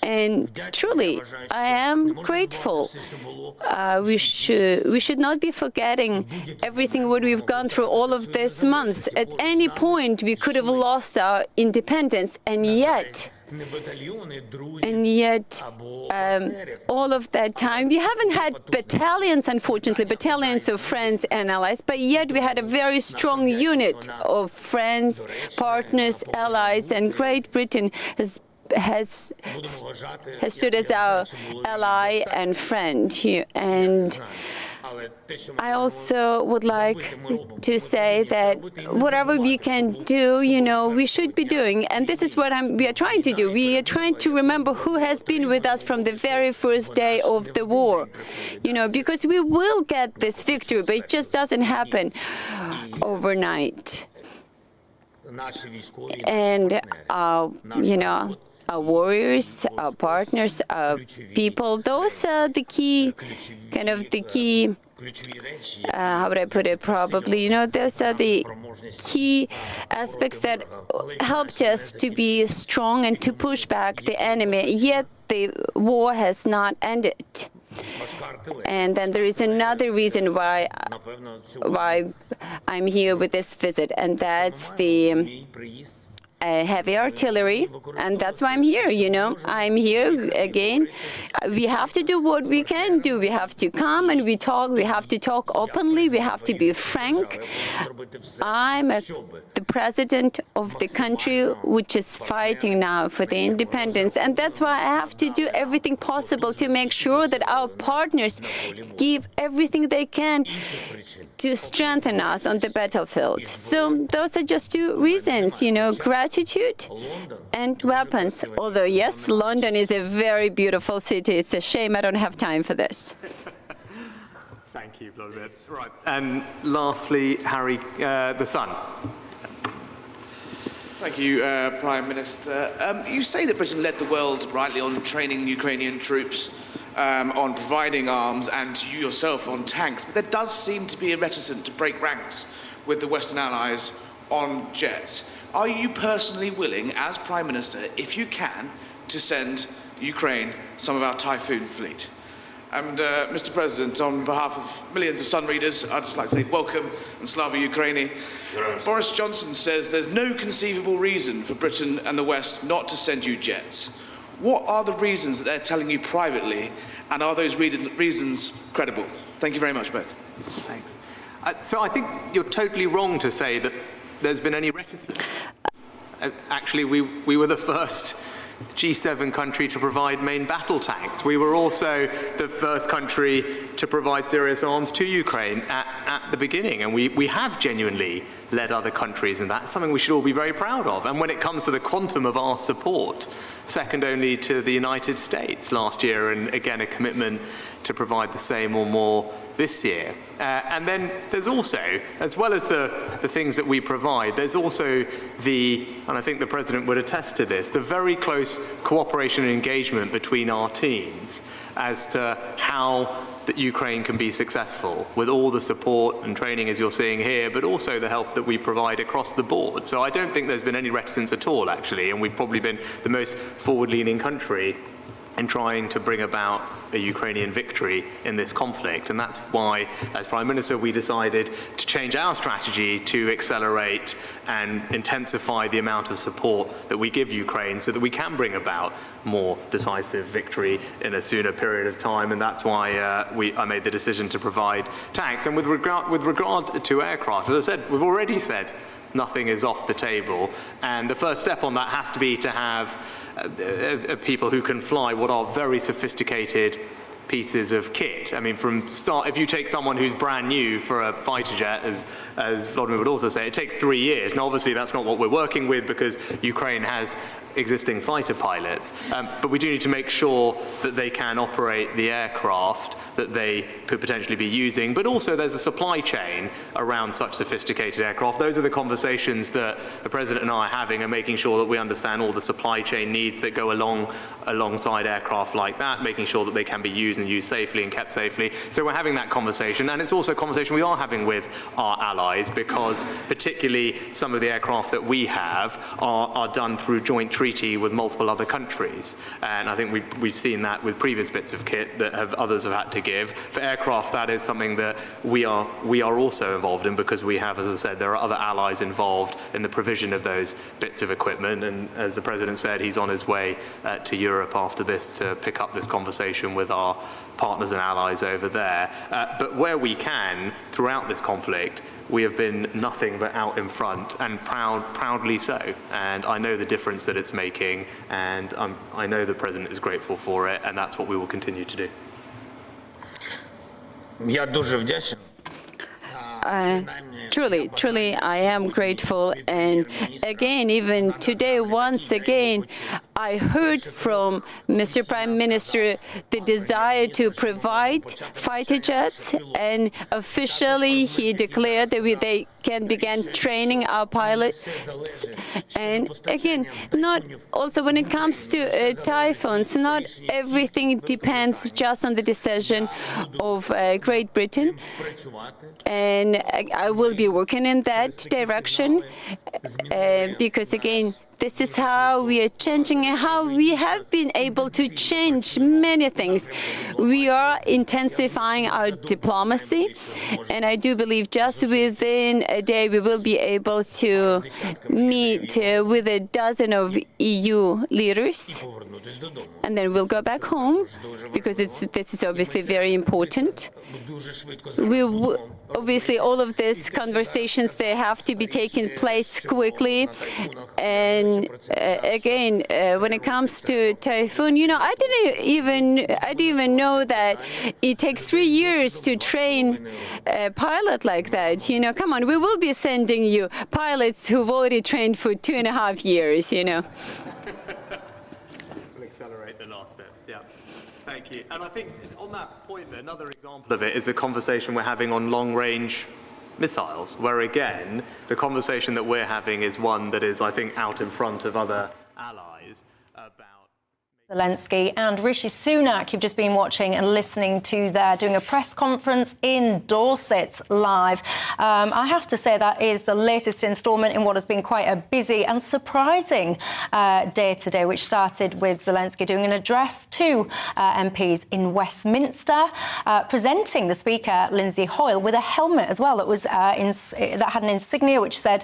And truly, I am grateful. We should not be forgetting everything what we've gone through all of these months. At any point, we could have lost our independence, and yet, all of that time, we haven't had battalions, unfortunately, battalions of friends and allies, but yet we had a very strong unit of friends, partners, allies, and Great Britain has stood as our ally and friend here. And I also would like to say that whatever we can do, we should be doing. And this is what we are trying to do. We are trying to remember who has been with us from the very first day of the war, because we will get this victory, but it just doesn't happen overnight. And, our warriors, our partners, our people, those are the key, how would I put it, probably, those are the key aspects that helped us to be strong and to push back the enemy, yet the war has not ended. And then there is another reason why I'm here with this visit, and that's the heavy artillery, and that's why I'm here, I'm here again. We have to do what we can do. We have to come and we talk. We have to talk openly. We have to be frank. I'm the president of the country which is fighting now for the independence, and that's why I have to do everything possible to make sure that our partners give everything they can to strengthen us on the battlefield. So those are just two reasons, gratitude and weapons. Although, yes, London is a very beautiful city. It's a shame I don't have time for this. Thank you, Vladimir. Right. And lastly, Harry, the Sun. Thank you, Prime Minister. You say that Britain led the world rightly on training Ukrainian troops, on providing arms, and you yourself on tanks, but there does seem to be a reticence to break ranks with the Western allies on jets. Are you personally willing, as Prime Minister, if you can, to send Ukraine some of our Typhoon fleet? And Mr. President, on behalf of millions of Sun readers, I'd just like to say welcome and Slava Ukraini. Boris Johnson says there's no conceivable reason for Britain and the West not to send you jets. What are the reasons that they're telling you privately, and are those reasons credible? Thank you very much, both. Thanks. So I think you're totally wrong to say that there's been any reticence. Actually, we were the first G7 country to provide main battle tanks. We were also the first country to provide serious arms to Ukraine at the beginning, and we have genuinely led other countries, and that's something we should all be very proud of. And when it comes to the quantum of our support, second only to the United States last year, and again a commitment to provide the same or more this year. And then there's also, as well as the things that we provide, there's also and I think the President would attest to this, the very close cooperation and engagement between our teams as to how that Ukraine can be successful with all the support and training, as you're seeing here, but also the help that we provide across the board. So I don't think there's been any reticence at all, actually, and we've probably been the most forward-leaning country in trying to bring about a Ukrainian victory in this conflict. And that's why, as Prime Minister, we decided to change our strategy to accelerate and intensify the amount of support that we give Ukraine so that we can bring about more decisive victory in a sooner period of time. And that's why I made the decision to provide tanks. And with regard to aircraft, as I said, we've already said nothing is off the table, and the first step on that has to be to have people who can fly what are very sophisticated pieces of kit. I mean, from start, if you take someone who's brand new for a fighter jet, as Vladimir would also say, it takes 3 years. Now, obviously, that's not what we're working with because Ukraine has existing fighter pilots, but we do need to make sure that they can operate the aircraft that they could potentially be using, but also there's a supply chain around such sophisticated aircraft. Those are the conversations that the President and I are having, and making sure that we understand all the supply chain needs that go alongside aircraft like that, making sure that they can be used and used safely and kept safely. So we're having that conversation, and it's also a conversation we are having with our allies, because particularly some of the aircraft that we have are done through joint treaty with multiple other countries. And I think we've seen that with previous bits of kit that others have had to give. For aircraft, that is something that we are also involved in, because we have, as I said, there are other allies involved in the provision of those bits of equipment. And as the President said, he's on his way to Europe after this to pick up this conversation with our partners and allies over there. But where we can, throughout this conflict, we have been nothing but out in front, and proudly so. And I know the difference that it's making, and I know the President is grateful for it, and that's what we will continue to do. Я дуже вдячний. Truly, I am grateful. And again, even today, once again, I heard from Mr. Prime Minister the desire to provide fighter jets, and officially he declared that they can begin training our pilots. And again, not also when it comes to typhoons, not everything depends just on the decision of Great Britain. And I will be working in that direction, because again, this is how we are changing and how we have been able to change many things. We are intensifying our diplomacy, and I do believe just within a day we will be able to meet with a dozen of EU leaders, and then we'll go back home, because this is obviously very important. Obviously, all of these conversations, they have to be taking place quickly. And again, when it comes to typhoon, I didn't even know that it takes 3 years to train a pilot like that. Come on, we will be sending you pilots who've already trained for 2.5 years. We'll accelerate the last bit. Yeah. Thank you. And I think on that point, another example of it is the conversation we're having on long-range missiles, where again, the conversation that we're having is one that is, I think, out in front of other allies about Zelenskyy and Rishi Sunak, you've just been watching and listening to there, doing a press conference in Dorset live. I have to say that is the latest instalment in what has been quite a busy and surprising day today, which started with Zelenskyy doing an address to MPs in Westminster, presenting the Speaker, Lindsay Hoyle, with a helmet as well that was that had an insignia which said,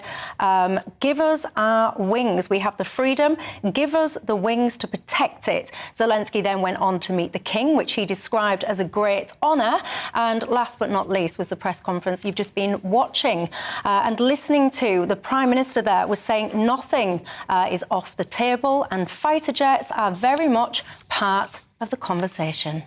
"Give us our wings. We have the freedom. Give us the wings to protect it." Zelenskyy then went on to meet the King, which he described as a great honour. And last but not least was the press conference you've just been watching and listening to. The Prime Minister there was saying nothing is off the table, and fighter jets are very much part of the conversation.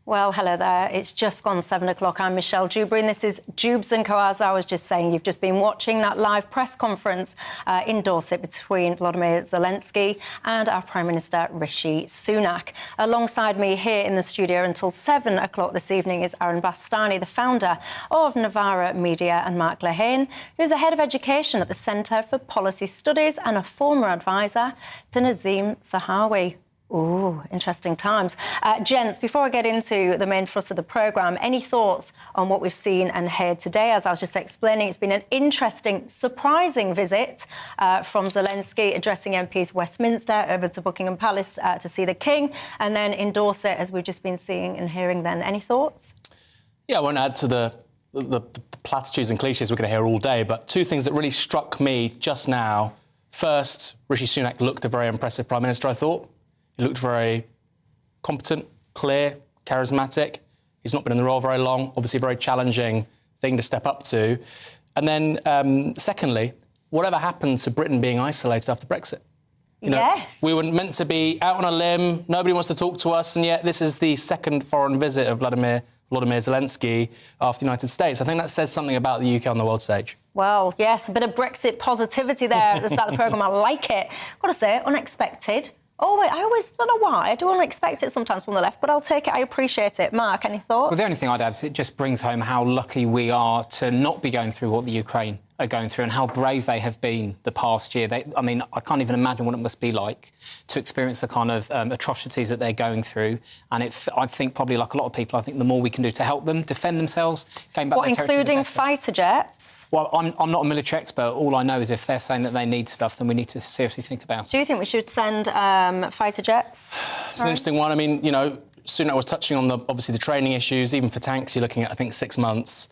Well, hello there. It's just gone 7 o'clock. I'm Michelle Dewbs, and this is Dewbs & Co. As I was just saying, you've just been watching that live press conference in Dorset between Volodymyr Zelenskyy and our Prime Minister, Rishi Sunak. Alongside me here in the studio until 7 o'clock this evening is Aaron Bastani, the founder of Novara Media, and Mark Lehane, who's the head of education at the Centre for Policy Studies and a former advisor to Nazim Zahawi. Ooh, interesting times. Gents, before I get into the main thrust of the programme, any thoughts on what we've seen and heard today? As I was just explaining, it's been an interesting, surprising visit from Zelenskyy addressing MPs Westminster over to Buckingham Palace to see the King, and then in Dorset, as we've just been seeing and hearing then. Any thoughts? Yeah, I won't add to the platitudes and cliches we're going to hear all day, but two things that really struck me just now. First, Rishi Sunak looked a very impressive Prime Minister, I thought. He looked very competent, clear, charismatic. He's not been in the role very long. Obviously, a very challenging thing to step up to. And then, secondly, whatever happened to Britain being isolated after Brexit? Yes. We were meant to be out on a limb. Nobody wants to talk to us. And yet this is the second foreign visit of Vladimir Volodymyr Zelenskyy after the United States. I think that says something about the UK on the world stage. Well, yes, a bit of Brexit positivity there at the start of the programme. I like it. Got to say, unexpected. Oh, wait, I always don't know why. I do unexpect it sometimes from the left, but I'll take it. I appreciate it. Mark, any thoughts? Well, the only thing I'd add is it just brings home how lucky we are to not be going through what the Ukraine are going through and how brave they have been the past year. I mean, I can't even imagine what it must be like to experience the kind of atrocities that they're going through. And I think probably like a lot of people, I think the more we can do to help them defend themselves, gain back their territory, including fighter jets? Well, I'm not a military expert. All I know is if they're saying that they need stuff, then we need to seriously think about it. Do you think we should send fighter jets? It's an interesting one. I mean, you know, Sunak was touching on obviously the training issues. Even for tanks, you're looking at, I think, 6 months.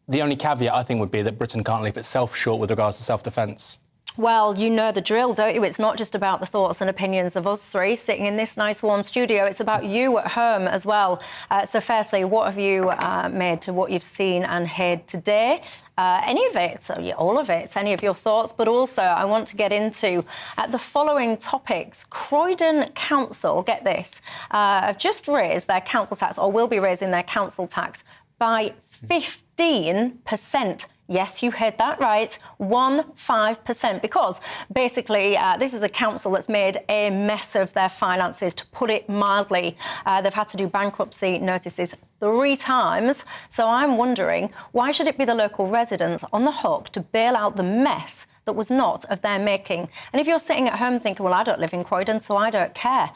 The only caveat, I think, would be that Britain can't leave itself short with regards to self-defence. Well, you know the drill, don't you? It's not just about the thoughts and opinions of us three sitting in this nice warm studio. It's about you at home as well. So firstly, what have you made to what you've seen and heard today? Any of it, so yeah, all of it, any of your thoughts, but also I want to get into the following topics. Croydon Council, get this, have just raised their council tax, or will be raising their council tax by 15%. Yes, you heard that right, 15%, because basically this is a council that's made a mess of their finances, to put it mildly. They've had to do bankruptcy notices 3 times. So I'm wondering, why should it be the local residents on the hook to bail out the mess that was not of their making? And if you're sitting at home thinking, well, I don't live in Croydon, so I don't care.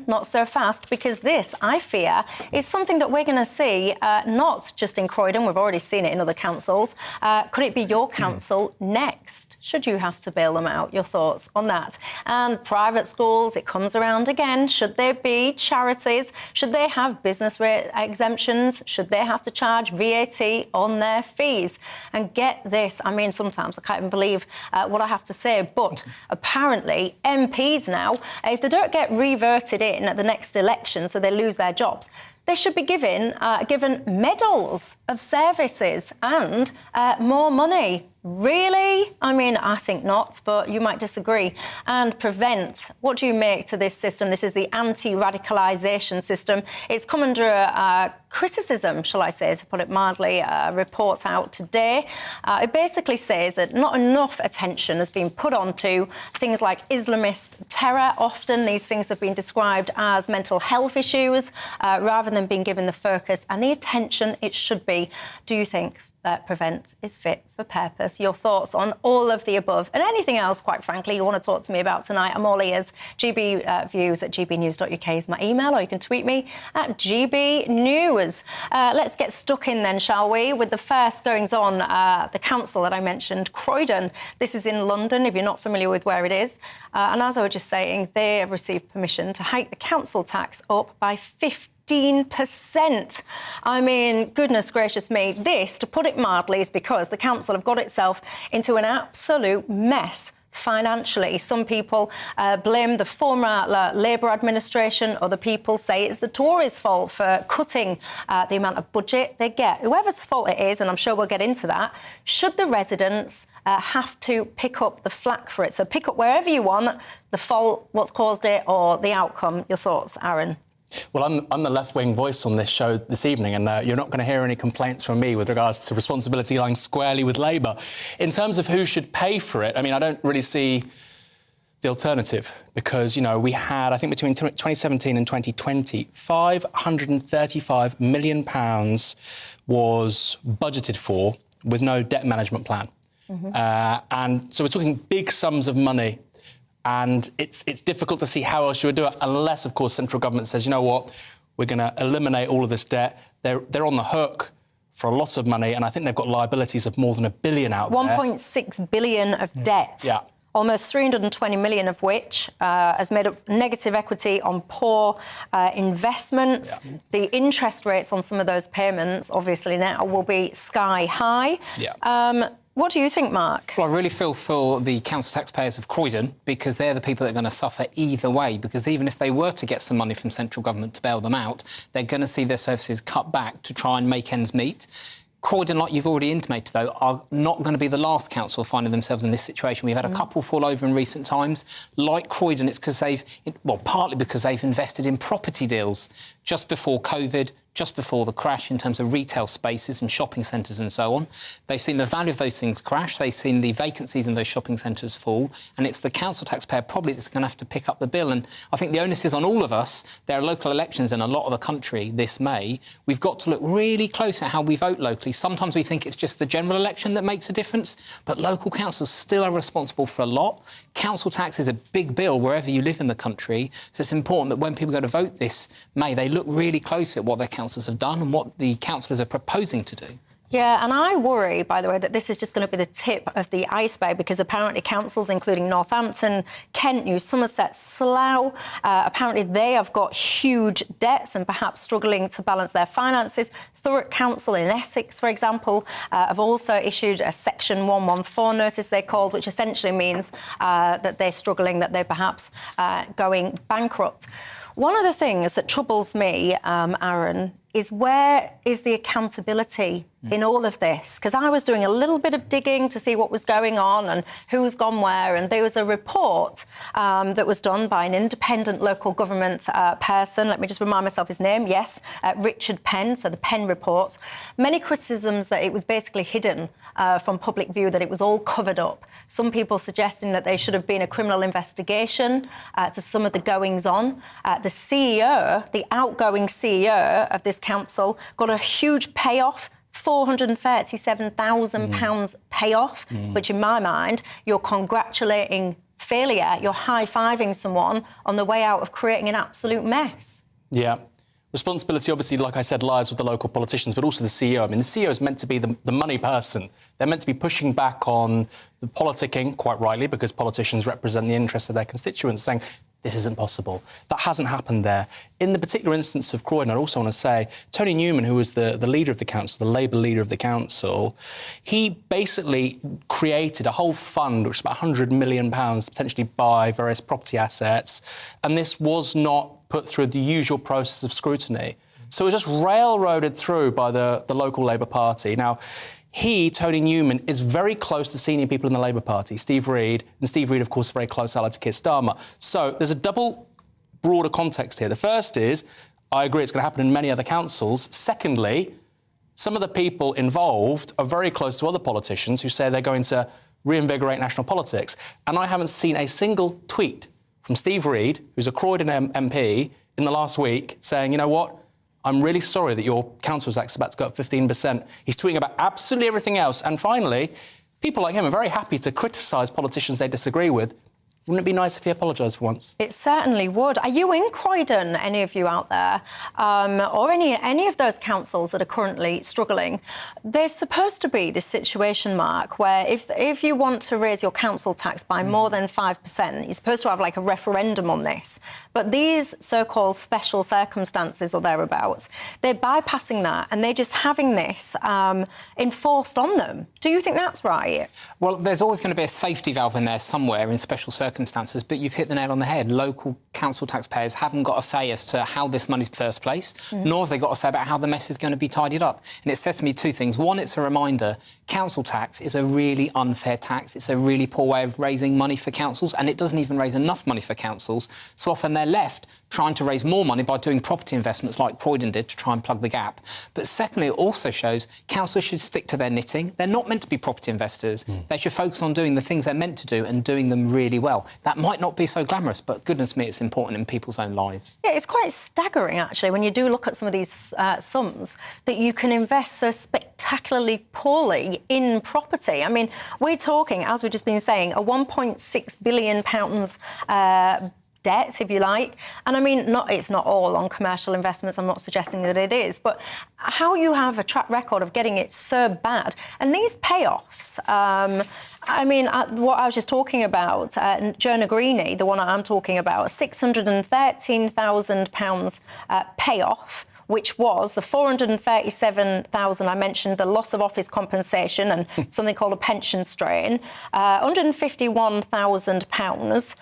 Not so fast, because this, I fear, is something that we're going to see not just in Croydon. We've already seen it in other councils. Could it be your council next? Should you have to bail them out? Your thoughts on that? And private schools, it comes around again. Should there be charities? Should they have business rate exemptions? Should they have to charge VAT on their fees? And get this, I mean, sometimes I can't even believe what I have to say, but apparently MPs now, if they don't get reverted in at the next election, so they lose their jobs, they should be given medals of services and more money. Really? I mean, I think not, but you might disagree. And Prevent, what do you make to this system? This is the anti-radicalisation system. It's come under criticism, shall I say, to put it mildly. A report out today. It basically says that not enough attention has been put onto things like Islamist terror. Often these things have been described as mental health issues rather than being given the focus and the attention it should be. Do you think that Prevent is fit for purpose? Your thoughts on all of the above and anything else, quite frankly, you want to talk to me about tonight. I'm all ears. GBviews at gbnews.uk is my email, or you can tweet me at GBnews. Let's get stuck in then, shall we, with the first goings-on, the council that I mentioned, Croydon. This is in London, if you're not familiar with where it is. And as I was just saying, they have received permission to hike the council tax up by 15%. I mean, goodness gracious me, this, to put it mildly, is because the council have got itself into an absolute mess financially. Some people blame the former Labour administration. Other people say it's the Tories' fault for cutting the amount of budget they get. Whoever's fault it is, and I'm sure we'll get into that, should the residents have to pick up the flak for it? So pick up wherever you want, the fault, what's caused it, or the outcome. Your thoughts, Aaron? Well, I'm the left-wing voice on this show this evening, and you're not going to hear any complaints from me with regards to responsibility lying squarely with Labour. In terms of who should pay for it, I mean, I don't really see the alternative because, you know, we had, I think between 2017 and 2020, £535 million was budgeted for with no debt management plan. And so we're talking big sums of money. And it's difficult to see how else you would do it unless, of course, central government says, you know what, we're going to eliminate all of this debt. They're on the hook for a lot of money, and I think they've got liabilities of more than £1 billion out there. 1.6 billion of debt. Yeah. Almost 320 million of which has made up negative equity on poor investments. Yeah. The interest rates on some of those payments, obviously now, will be sky high. Yeah. What do you think, Mark? Well, I really feel for the council taxpayers of Croydon because they're the people that are going to suffer either way, because even if they were to get some money from central government to bail them out, they're going to see their services cut back to try and make ends meet. Croydon, like you've already intimated, though, are not going to be the last council finding themselves in this situation. We've had a couple fall over in recent times. Like Croydon, it's because partly because they've invested in property deals just before COVID, just before the crash in terms of retail spaces and shopping centres and so on. They've seen the value of those things crash. They've seen the vacancies in those shopping centres fall. And it's the council taxpayer probably that's going to have to pick up the bill. And I think the onus is on all of us. There are local elections in a lot of the country this May. We've got to look really close at how we vote locally. Sometimes we think it's just the general election that makes a difference, but local councils still are responsible for a lot. Council tax is a big bill wherever you live in the country. So it's important that when people go to vote this May, they look really close at what their councillors have done and what the councillors are proposing to do. Yeah, and I worry, by the way, that this is just going to be the tip of the iceberg, because apparently councils, including Northampton, Kent, New Somerset, Slough, apparently they have got huge debts and perhaps struggling to balance their finances. Thurrock Council in Essex, for example, have also issued a Section 114 notice, they're called, which essentially means that they're struggling, that they're perhaps going bankrupt. One of the things that troubles me, Aaron, is where is the accountability in all of this? Because I was doing a little bit of digging to see what was going on and who's gone where, and there was a report that was done by an independent local government person. Let me just remind myself his name. Yes, Richard Penn, so the Penn report. Many criticisms that it was basically hidden from public view, that it was all covered up. Some people suggesting that there should have been a criminal investigation to some of the goings-on. The CEO, the outgoing CEO of this council, got a huge payoff, £437,000 payoff, which in my mind, you're congratulating failure, you're high-fiving someone on the way out of creating an absolute mess. Yeah. Responsibility, obviously, like I said, lies with the local politicians, but also the CEO. I mean, the CEO is meant to be the money person. They're meant to be pushing back on the politicking, quite rightly, because politicians represent the interests of their constituents, saying, this isn't possible. That hasn't happened there. In the particular instance of Croydon, I also want to say, Tony Newman, who was the leader of the council, the Labour leader of the council, he basically created a whole fund, which was about £100 million, potentially buy various property assets, and this was not put through the usual process of scrutiny. So it was just railroaded through by the local Labour Party. Now, Tony Newman, is very close to senior people in the Labour Party, Steve Reid, and Steve Reid, of course, a very close ally to Keir Starmer. So there's a double broader context here. The first is, I agree, it's going to happen in many other councils. Secondly, some of the people involved are very close to other politicians who say they're going to reinvigorate national politics. And I haven't seen a single tweet from Steve Reid, who's a Croydon MP, in the last week saying, you know what, I'm really sorry that your council tax is about to go up 15%. He's tweeting about absolutely everything else. And finally, people like him are very happy to criticise politicians they disagree with. Wouldn't it be nice if he apologised for once? It certainly would. Are you in Croydon, any of you out there, or any of those councils that are currently struggling? There's supposed to be this situation, Mark, where if you want to raise your council tax by more than 5%, you're supposed to have like a referendum on this. But these so-called special circumstances or thereabouts, they're bypassing that and they're just having this enforced on them. Do you think that's right? Well, there's always going to be a safety valve in there somewhere in special circumstances, but you've hit the nail on the head. Local council taxpayers haven't got a say as to how this money's first place, nor have they got a say about how the mess is going to be tidied up. And it says to me two things. One, it's a reminder, council tax is a really unfair tax. It's a really poor way of raising money for councils, and it doesn't even raise enough money for councils. So often they're left trying to raise more money by doing property investments like Croydon did to try and plug the gap. But secondly, it also shows councils should stick to their knitting. They're not meant to be property investors. They should focus on doing the things they're meant to do and doing them really well. That might not be so glamorous, but goodness me, it's important in people's own lives. Yeah, it's quite staggering, actually, when you do look at some of these sums, that you can invest so spectacularly poorly in property. I mean, we're talking, as we've just been saying, a £1.6 billion debt, if you like. And I mean, it's not all on commercial investments, I'm not suggesting that it is, but how you have a track record of getting it so bad. And these payoffs, I mean, what I was just talking about, Jonah Greenie, the one I'm talking about, £613,000 payoff, which was the $437,000 I mentioned, the loss of office compensation and something called a pension strain, £151,000.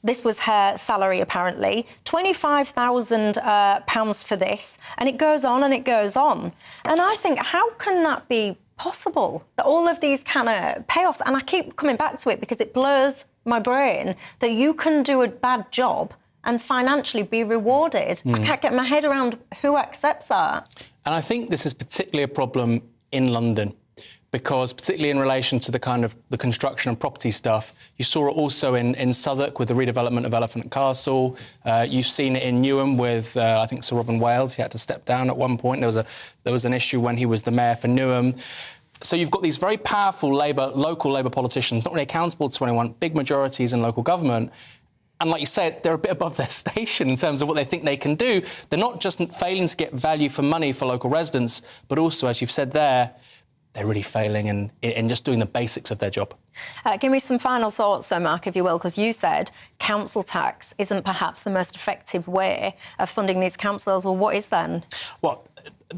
This was her salary, apparently. £25,000 for this, and it goes on and it goes on. And I think, how can that be possible, that all of these kind of payoffs, and I keep coming back to it because it blows my brain, that you can do a bad job and financially be rewarded. I can't get my head around who accepts that. And I think this is particularly a problem in London, because particularly in relation to the kind of the construction and property stuff, you saw it also in Southwark with the redevelopment of Elephant Castle. You've seen it in Newham with, I think, Sir Robin Wales. He had to step down at one point. There was an issue when he was the mayor for Newham. So you've got these very powerful local Labour politicians, not really accountable to anyone, big majorities in local government. And like you said, they're a bit above their station in terms of what they think they can do. They're not just failing to get value for money for local residents, but also, as you've said there, they're really failing in just doing the basics of their job. Give me some final thoughts, though, Mark, if you will, because you said council tax isn't perhaps the most effective way of funding these councils. Well, what is then? Well,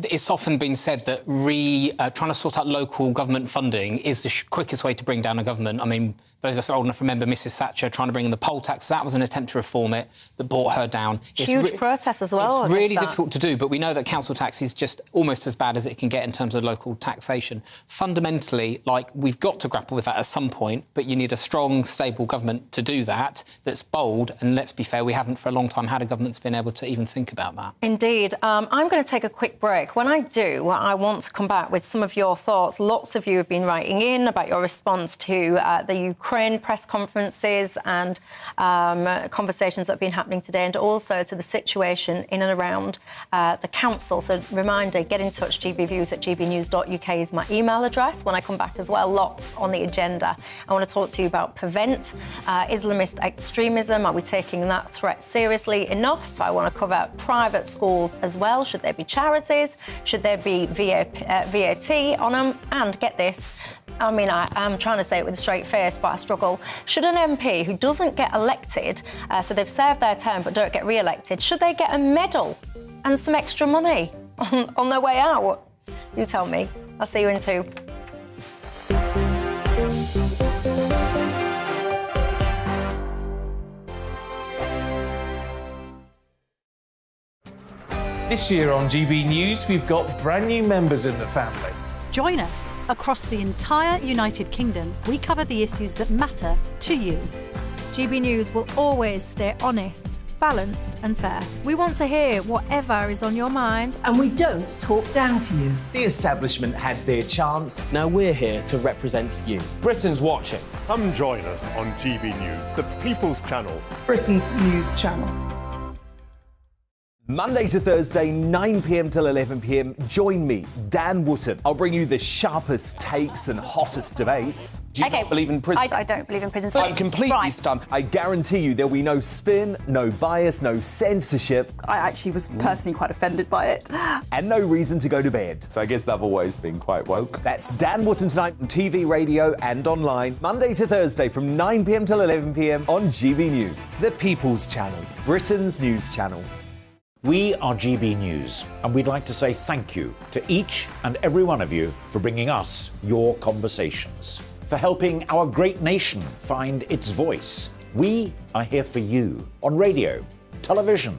it's often been said that trying to sort out local government funding is the quickest way to bring down a government. I mean, those of us old enough remember Mrs Thatcher trying to bring in the poll tax. That was an attempt to reform it that brought her down. Huge protest as well. It's really difficult to do, but we know that council tax is just almost as bad as it can get in terms of local taxation. Fundamentally, we've got to grapple with that at some point, but you need a strong, stable government to do that, that's bold, and let's be fair, we haven't for a long time had a government that's been able to even think about that. Indeed. I'm going to take a quick break. When I do, I want to come back with some of your thoughts. Lots of you have been writing in about your response to the Ukraine press conferences and conversations that have been happening today, and also to the situation in and around the council. So, reminder, get in touch. gbviews@gbnews.uk is my email address. When I come back as well, lots on the agenda. I want to talk to you about prevent Islamist extremism. Are we taking that threat seriously enough? I want to cover private schools as well. Should there be charities? Should there be VAT on them? And get this, I mean, I'm trying to say it with a straight face, but I struggle. Should an MP who doesn't get elected, so they've served their term but don't get re-elected, should they get a medal and some extra money on their way out? You tell me. I'll see you in 2. This year on GB News, we've got brand new members in the family. Join us. Across the entire United Kingdom, we cover the issues that matter to you. GB News will always stay honest, balanced and fair. We want to hear whatever is on your mind. And we don't talk down to you. The establishment had their chance. Now we're here to represent you. Britain's watching. Come join us on GB News, the People's Channel. Britain's news channel. Monday to Thursday, 9 p.m. till 11 p.m. Join me, Dan Wootton. I'll bring you the sharpest takes and hottest debates. Do you not believe in prison? I don't believe in prison. I'm completely stunned. I guarantee you there'll be no spin, no bias, no censorship. I actually was personally quite offended by it. And no reason to go to bed. So I guess they've always been quite woke. That's Dan Wootton tonight on TV, radio and online. Monday to Thursday from 9 p.m. till 11 p.m. on GB News. The People's Channel, Britain's news channel. We are GB News, and we'd like to say thank you to each and every one of you for bringing us your conversations, for helping our great nation find its voice. We are here for you on radio, television,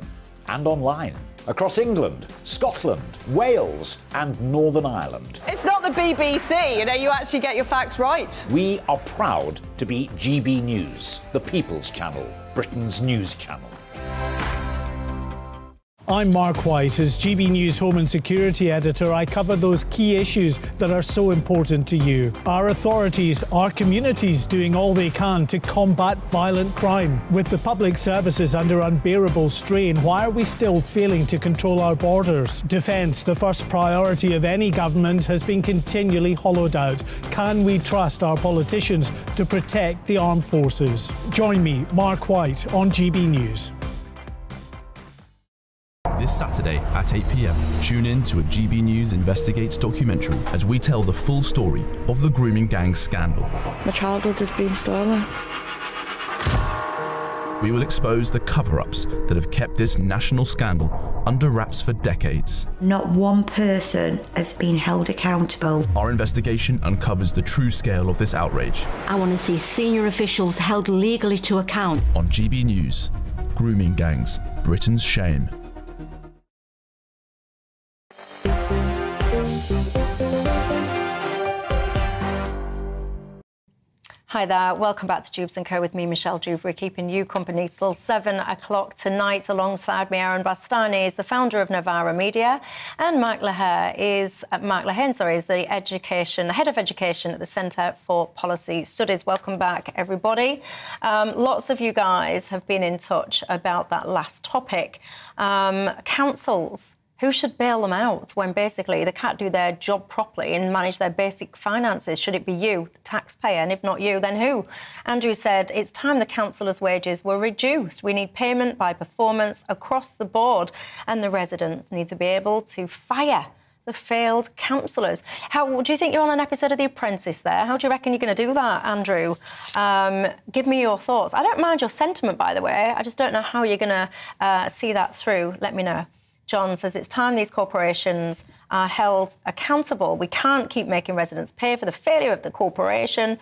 and online, across England, Scotland, Wales, and Northern Ireland. It's not the BBC, you actually get your facts right. We are proud to be GB News, the People's Channel, Britain's news channel. I'm Mark White. As GB News Home and Security Editor, I cover those key issues that are so important to you. Our authorities, our communities doing all they can to combat violent crime. With the public services under unbearable strain, why are we still failing to control our borders? Defence, the first priority of any government, has been continually hollowed out. Can we trust our politicians to protect the armed forces? Join me, Mark White, on GB News. This Saturday at 8 p.m, tune in to a GB News Investigates documentary as we tell the full story of the grooming gang scandal. My childhood has been stolen. We will expose the cover-ups that have kept this national scandal under wraps for decades. Not one person has been held accountable. Our investigation uncovers the true scale of this outrage. I want to see senior officials held legally to account. On GB News, grooming gangs, Britain's shame. Hi there, welcome back to Dewbs & Co with me, Michelle Dewbs, keeping you company till 7 o'clock tonight. Alongside me, Aaron Bastani is the founder of Novara Media, and Mark Lehane is the head of education at the Centre for Policy Studies. Welcome back, everybody. Lots of you guys have been in touch about that last topic. Councils. Who should bail them out when basically they can't do their job properly and manage their basic finances? Should it be you, the taxpayer? And if not you, then who? Andrew said, it's time the councillors' wages were reduced. We need payment by performance across the board, and the residents need to be able to fire the failed councillors. How do you think you're on an episode of The Apprentice there? How do you reckon you're going to do that, Andrew? Give me your thoughts. I don't mind your sentiment, by the way. I just don't know how you're going to see that through. Let me know. John says it's time these corporations are held accountable. We can't keep making residents pay for the failure of the corporation.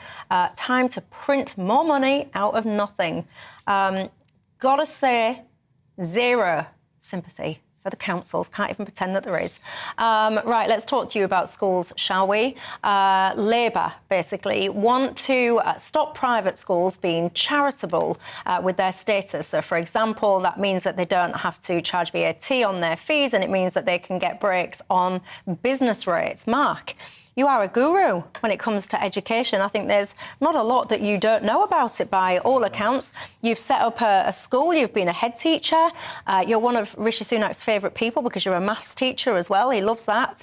Time to print more money out of nothing. Gotta say, zero sympathy for the councils. Can't even pretend that there is. Right, let's talk to you about schools, shall we? Labour, basically, want to stop private schools being charitable with their status. So, for example, that means that they don't have to charge VAT on their fees, and it means that they can get breaks on business rates. Mark, you are a guru when it comes to education. I think there's not a lot that you don't know about it by all accounts. You've set up a school, you've been a head teacher, you're one of Rishi Sunak's favourite people because you're a maths teacher as well. He loves that.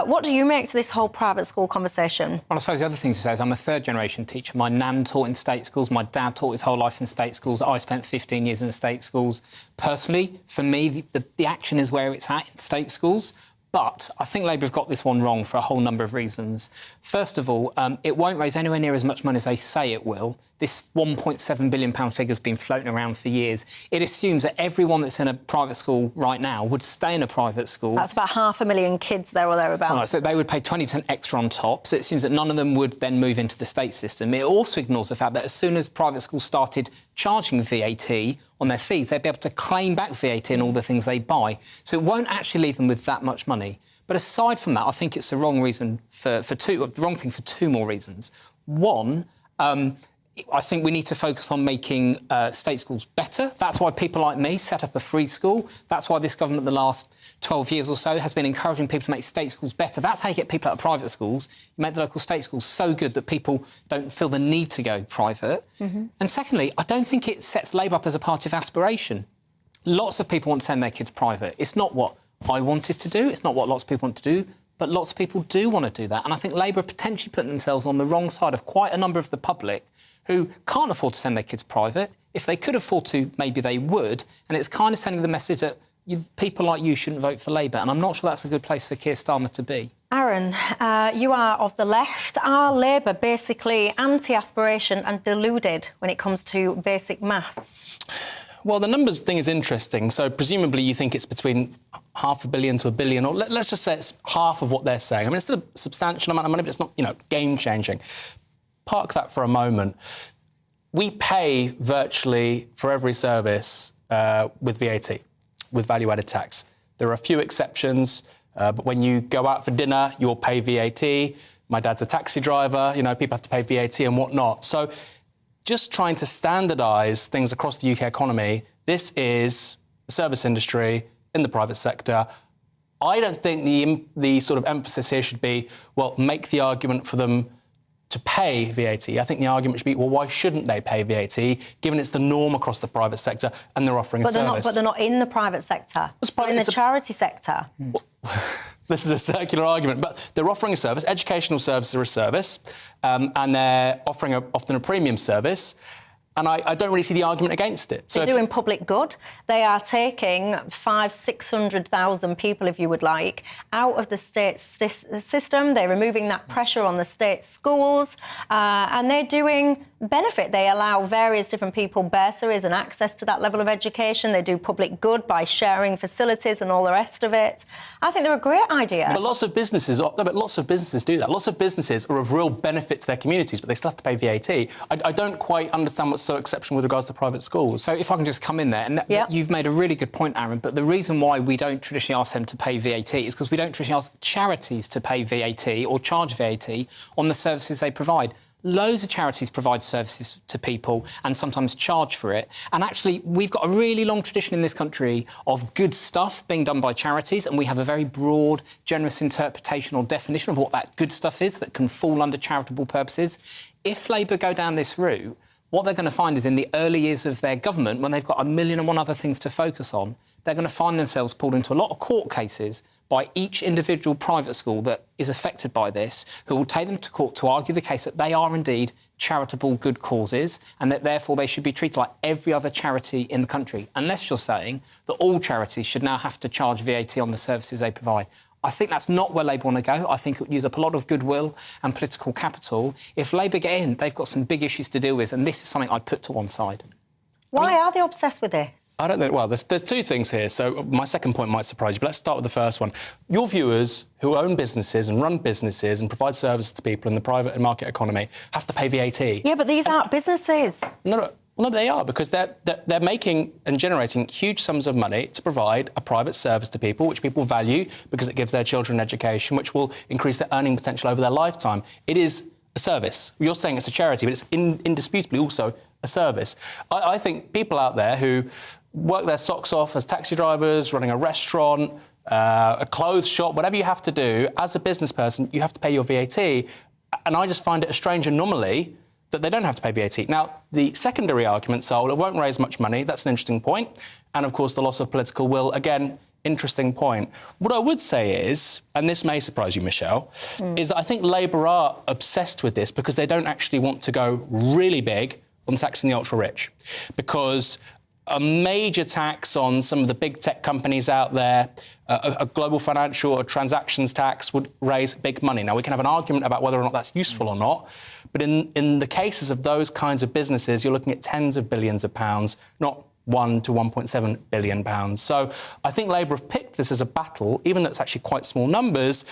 What do you make to this whole private school conversation? Well, I suppose the other thing to say is I'm a third-generation teacher. My nan taught in state schools, my dad taught his whole life in state schools. I spent 15 years in state schools. Personally, for me, the action is where it's at in state schools. But I think Labour have got this one wrong for a whole number of reasons. First of all, it won't raise anywhere near as much money as they say it will. This £1.7 billion figure has been floating around for years. It assumes that everyone that's in a private school right now would stay in a private school. That's about 500,000 kids there or thereabouts. So they would pay 20% extra on top. So it assumes that none of them would then move into the state system. It also ignores the fact that as soon as private schools started charging VAT on their fees, they'd be able to claim back VAT and all the things they buy. So it won't actually leave them with that much money. But aside from that, I think it's the wrong reason the wrong thing for two more reasons. One, I think we need to focus on making state schools better. That's why people like me set up a free school. That's why this government, the last 12 years or so, has been encouraging people to make state schools better. That's how you get people out of private schools. You make the local state schools so good that people don't feel the need to go private. Mm-hmm. And secondly, I don't think it sets Labour up as a party of aspiration. Lots of people want to send their kids private. It's not what I wanted to do. It's not what lots of people want to do. But lots of people do want to do that. And I think Labour are potentially putting themselves on the wrong side of quite a number of the public who can't afford to send their kids private. If they could afford to, maybe they would. And it's kind of sending the message that people like you shouldn't vote for Labour. And I'm not sure that's a good place for Keir Starmer to be. Aaron, you are of the left. Are Labour basically anti-aspiration and deluded when it comes to basic maths? Well, the numbers thing is interesting. So presumably you think it's between £500 million to £1 billion, or let's just say it's half of what they're saying. I mean, it's still a substantial amount of money, but it's not, game-changing. Park that for a moment. We pay virtually for every service with VAT, with value-added tax. There are a few exceptions, but when you go out for dinner, you'll pay VAT. My dad's a taxi driver, people have to pay VAT and whatnot. So just trying to standardise things across the UK economy, this is the service industry in the private sector. I don't think the sort of emphasis here should be, well, make the argument for them to pay VAT. I think the argument should be, well, why shouldn't they pay VAT, given it's the norm across the private sector and they're offering a service? But they're not in the private sector. They're in the charity sector. This is a circular argument, but they're offering a service. Educational services are a service, and they're offering often a premium service. And I don't really see the argument against it. They're doing public good. They are taking 500,000-600,000 people, if you would like, out of the state system. They're removing that pressure on the state schools, and they're doing benefit. They allow various different people bursaries and access to that level of education. They do public good by sharing facilities and all the rest of it. I think they're a great idea. But lots of businesses do that. Lots of businesses are of real benefit to their communities, but they still have to pay VAT. I don't quite understand what's so exceptional with regards to private schools. So if I can just come in there, and you've made a really good point, Aaron, but the reason why we don't traditionally ask them to pay VAT is because we don't traditionally ask charities to pay VAT or charge VAT on the services they provide. Loads of charities provide services to people and sometimes charge for it. And actually, we've got a really long tradition in this country of good stuff being done by charities, and we have a very broad, generous interpretation or definition of what that good stuff is that can fall under charitable purposes. If Labour go down this route, what they're going to find is in the early years of their government, when they've got a million and one other things to focus on, they're going to find themselves pulled into a lot of court cases by each individual private school that is affected by this, who will take them to court to argue the case that they are indeed charitable good causes and that therefore they should be treated like every other charity in the country, unless you're saying that all charities should now have to charge VAT on the services they provide. I think that's not where Labour want to go. I think it would use up a lot of goodwill and political capital. If Labour get in, they've got some big issues to deal with, and this is something I'd put to one side. Why are they obsessed with this? I don't know. Well, there's two things here. So my second point might surprise you, but let's start with the first one. Your viewers who own businesses and run businesses and provide services to people in the private and market economy have to pay VAT. Yeah, but these aren't businesses. No, they are, because they're making and generating huge sums of money to provide a private service to people, which people value because it gives their children education, which will increase their earning potential over their lifetime. It is a service. You're saying it's a charity, but it's indisputably also a service. I think people out there who work their socks off as taxi drivers, running a restaurant, a clothes shop, whatever you have to do, as a business person, you have to pay your VAT. And I just find it a strange anomaly that they don't have to pay VAT. Now, the secondary arguments are, well, it won't raise much money. That's an interesting point. And, of course, the loss of political will, again, interesting point. What I would say is, and this may surprise you, Michelle, is that I think Labour are obsessed with this because they don't actually want to go really big on taxing the ultra-rich. Because a major tax on some of the big tech companies out there, a global financial or transactions tax would raise big money. Now, we can have an argument about whether or not that's useful or not, but in the cases of those kinds of businesses, you're looking at tens of billions of pounds, not £1 to £1.7 billion. So I think Labour have picked this as a battle, even though it's actually quite small numbers,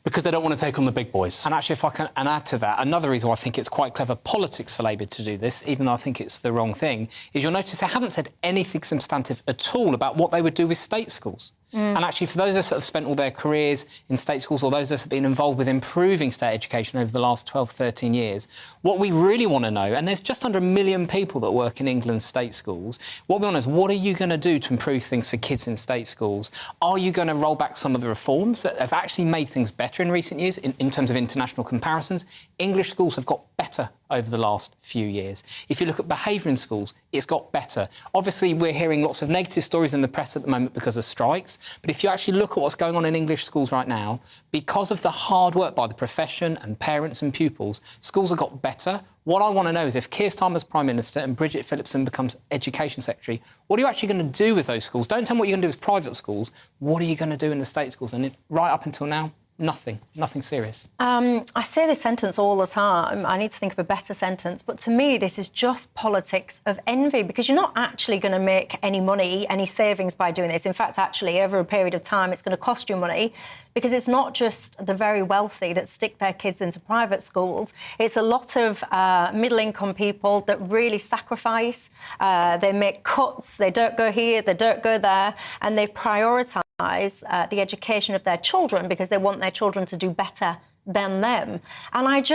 because they don't want to take on the big boys. And actually, if I can add to that, another reason why I think it's quite clever politics for Labour to do this, even though I think it's the wrong thing, is you'll notice they haven't said anything substantive at all about what they would do with state schools. And actually, for those of us that have spent all their careers in state schools, or those of us that have been involved with improving state education over the last 12, 13 years, what we really want to know, and there's just under 1 million people that work in England's state schools, what we want to know is, what are you going to do to improve things for kids in state schools? Are you going to roll back some of the reforms that have actually made things better in recent years in terms of international comparisons? English schools have got better over the last few years. If you look at behaviour in schools, it's got better. Obviously, we're hearing lots of negative stories in the press at the moment because of strikes, but if you actually look at what's going on in English schools right now, because of the hard work by the profession and parents and pupils, schools have got better. What I want to know is, if Keir Starmer's Prime Minister and Bridget Phillipson becomes Education Secretary, what are you actually going to do with those schools? Don't tell me what you're going to do with private schools. What are you going to do in the state schools? And right up until now, nothing serious. I say this sentence all the time. I need to think of a better sentence. But to me, this is just politics of envy, because you're not actually going to make any money, any savings by doing this. In fact, actually, over a period of time, it's going to cost you money, because it's not just the very wealthy that stick their kids into private schools. It's a lot of middle-income people that really sacrifice. They make cuts. They don't go here, they don't go there, and they prioritise the education of their children because they want their children to do better than them. And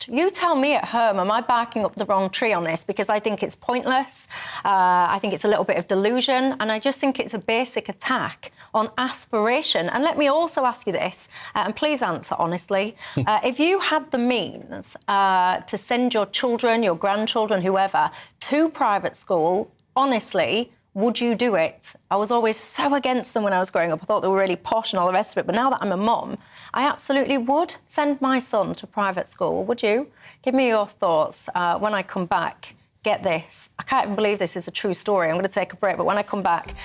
you tell me at home, am I barking up the wrong tree on this? Because I think it's pointless. I think it's a little bit of delusion. And I just think it's a basic attack on aspiration. And let me also ask you this, and please answer honestly. If you had the means to send your children, your grandchildren, whoever, to private school, honestly, would you do it? I was always so against them when I was growing up. I thought they were really posh and all the rest of it. But now that I'm a mum, I absolutely would send my son to private school. Would you? Give me your thoughts when I come back. Get this. I can't even believe this is a true story. I'm going to take a break. But when I come back,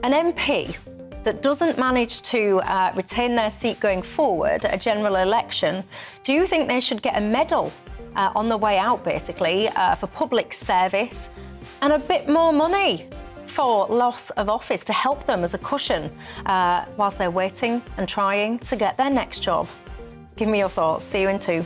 an MP that doesn't manage to retain their seat going forward at a general election, do you think they should get a medal on the way out, basically, for public service and a bit more money for loss of office to help them as a cushion whilst they're waiting and trying to get their next job? Give me your thoughts. See you in 2.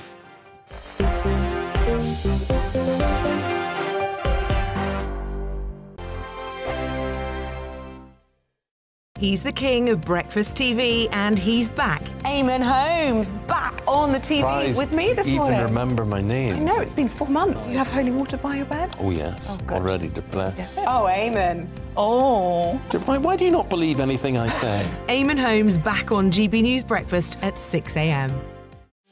He's the king of breakfast TV, and he's back. Eamon Holmes, back on the TV with me this morning. Even remember my name. I know, it's been 4 months. You have holy water by your bed? Oh, yes. Already to bless. Oh, Eamon. Oh. Why do you not believe anything I say? Eamon Holmes back on GB News Breakfast at 6 a.m.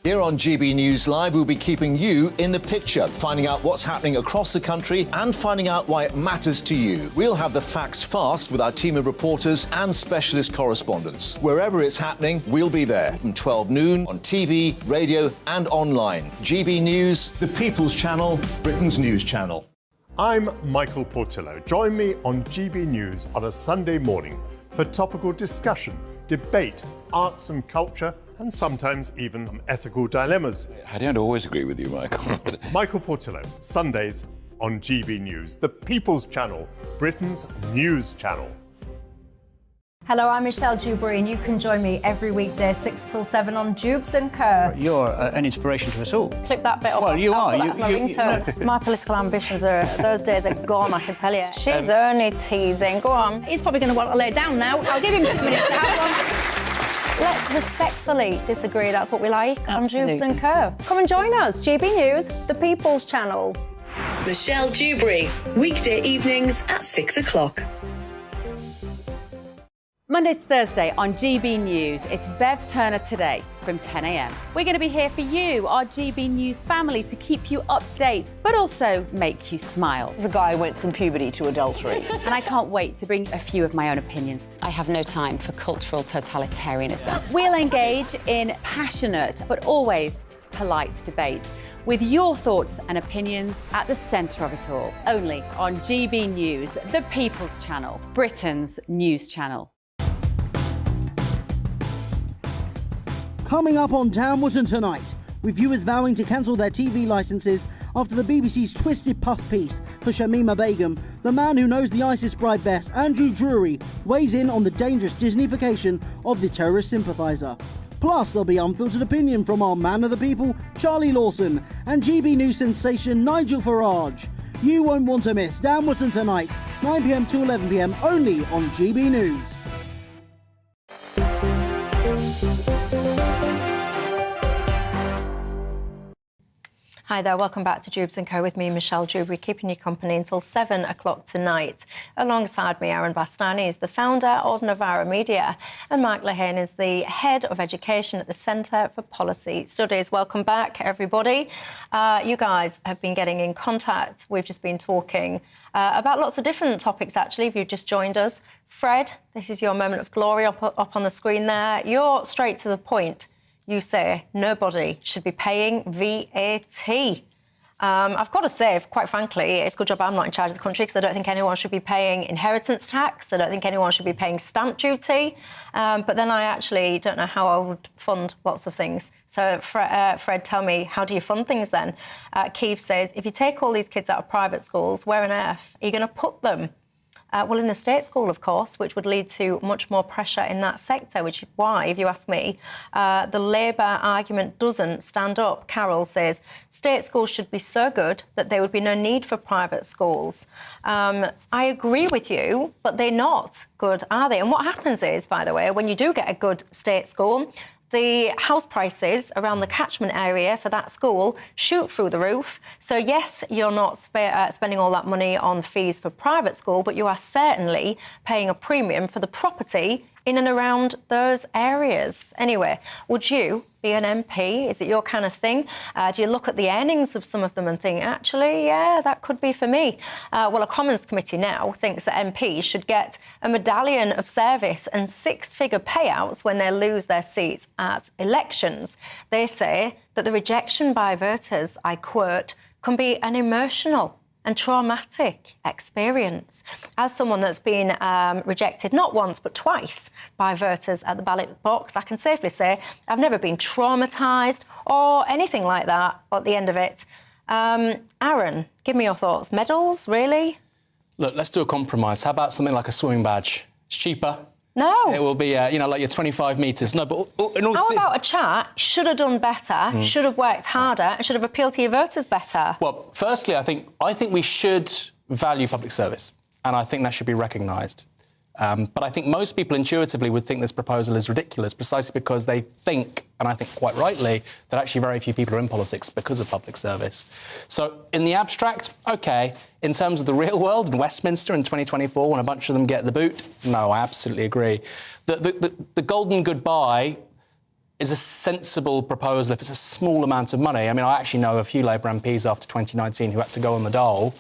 Here on GB News Live, we'll be keeping you in the picture, finding out what's happening across the country and finding out why it matters to you. We'll have the facts fast with our team of reporters and specialist correspondents. Wherever it's happening, we'll be there from 12 noon on TV, radio and online. GB News, the People's Channel, Britain's news channel. I'm Michael Portillo. Join me on GB News on a Sunday morning for topical discussion, debate, arts and culture, and sometimes even ethical dilemmas. I don't always agree with you, Michael. Michael Portillo, Sundays on GB News, the People's Channel, Britain's news channel. Hello, I'm Michelle Dewbs, and you can join me every weekday 6 till 7 on Dewbs and Co. You're an inspiration to us all. Clip that bit up. Well, you are. That's my ringtone. My political ambitions those days are gone, I can tell you. She's only teasing. Go on. He's probably going to want to lay down now. I'll give him 2 minutes to have one. Let's respectfully disagree. That's what we like on Dewbs and Co. Come and join us. GB News, the People's Channel. Michelle Dewbs, weekday evenings at 6 o'clock. Monday to Thursday on GB News, it's Bev Turner Today from 10 a.m. We're going to be here for you, our GB News family, to keep you up to date, but also make you smile. The guy went from puberty to adultery. And I can't wait to bring a few of my own opinions. I have no time for cultural totalitarianism. We'll engage in passionate, but always polite debate, with your thoughts and opinions at the centre of it all. Only on GB News, the People's Channel, Britain's news channel. Coming up on Downwarton tonight, with viewers vowing to cancel their TV licences after the BBC's twisted puff piece for Shamima Begum, the man who knows the ISIS bride best, Andrew Drury, weighs in on the dangerous Disneyfication of the terrorist sympathiser. Plus, there'll be unfiltered opinion from our man of the people, Charlie Lawson, and GB News sensation Nigel Farage. You won't want to miss Downwarton tonight, 9 p.m. to 11 p.m. only on GB News. Hi there, welcome back to Dewbs & Co with me, Michelle Dewbs, keeping you company until 7 o'clock tonight. Alongside me, Aaron Bastani is the founder of Novara Media, and Mike Lehane is the Head of Education at the Centre for Policy Studies. Welcome back, everybody. You guys have been getting in contact. We've just been talking about lots of different topics, actually, if you've just joined us. Fred, this is your moment of glory up on the screen there. You're straight to the point. You say nobody should be paying VAT. I've got to say, quite frankly, it's a good job I'm not in charge of the country, because I don't think anyone should be paying inheritance tax. I don't think anyone should be paying stamp duty. But then I actually don't know how I would fund lots of things. So, Fred, tell me, how do you fund things then? Keith says, if you take all these kids out of private schools, where on earth are you going to put them? Well, in the state school, of course, which would lead to much more pressure in that sector, which is why, if you ask me, the Labour argument doesn't stand up. Carol says, state schools should be so good that there would be no need for private schools. I agree with you, but they're not good, are they? And what happens is, by the way, when you do get a good state school, the house prices around the catchment area for that school shoot through the roof. So, yes, you're not spending all that money on fees for private school, but you are certainly paying a premium for the property in and around those areas. Anyway, would you be an MP? Is it your kind of thing? Do you look at the earnings of some of them and think, actually, yeah, that could be for me? Well, a Commons committee now thinks that MPs should get a medallion of service and six-figure payouts when they lose their seats at elections. They say that the rejection by voters, I quote, can be an emotional and traumatic experience. As someone that's been rejected not once but twice by voters at the ballot box, I can safely say I've never been traumatised or anything like that at the end of it. Aaron, give me your thoughts. Medals, really? Look, let's do a compromise. How about something like a swimming badge? It's cheaper. No. It will be, like your 25 metres. No, but how about a chat? Should have done better, should have worked harder, and should have appealed to your voters better. Well, firstly, I think we should value public service, and I think that should be recognised. But I think most people intuitively would think this proposal is ridiculous, precisely because they think, and I think quite rightly, that actually very few people are in politics because of public service. So in the abstract, OK. In terms of the real world, in Westminster in 2024, when a bunch of them get the boot, no, I absolutely agree. The golden goodbye is a sensible proposal if it's a small amount of money. I mean, I actually know a few Labour MPs after 2019 who had to go on the dole.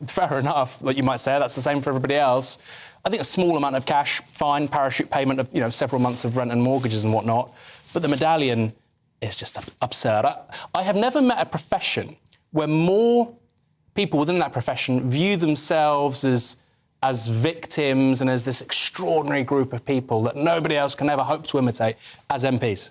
Fair enough, but you might say that's the same for everybody else. I think a small amount of cash, fine, parachute payment of, several months of rent and mortgages and whatnot. But the medallion is just absurd. I have never met a profession where more people within that profession view themselves as victims and as this extraordinary group of people that nobody else can ever hope to imitate as MPs.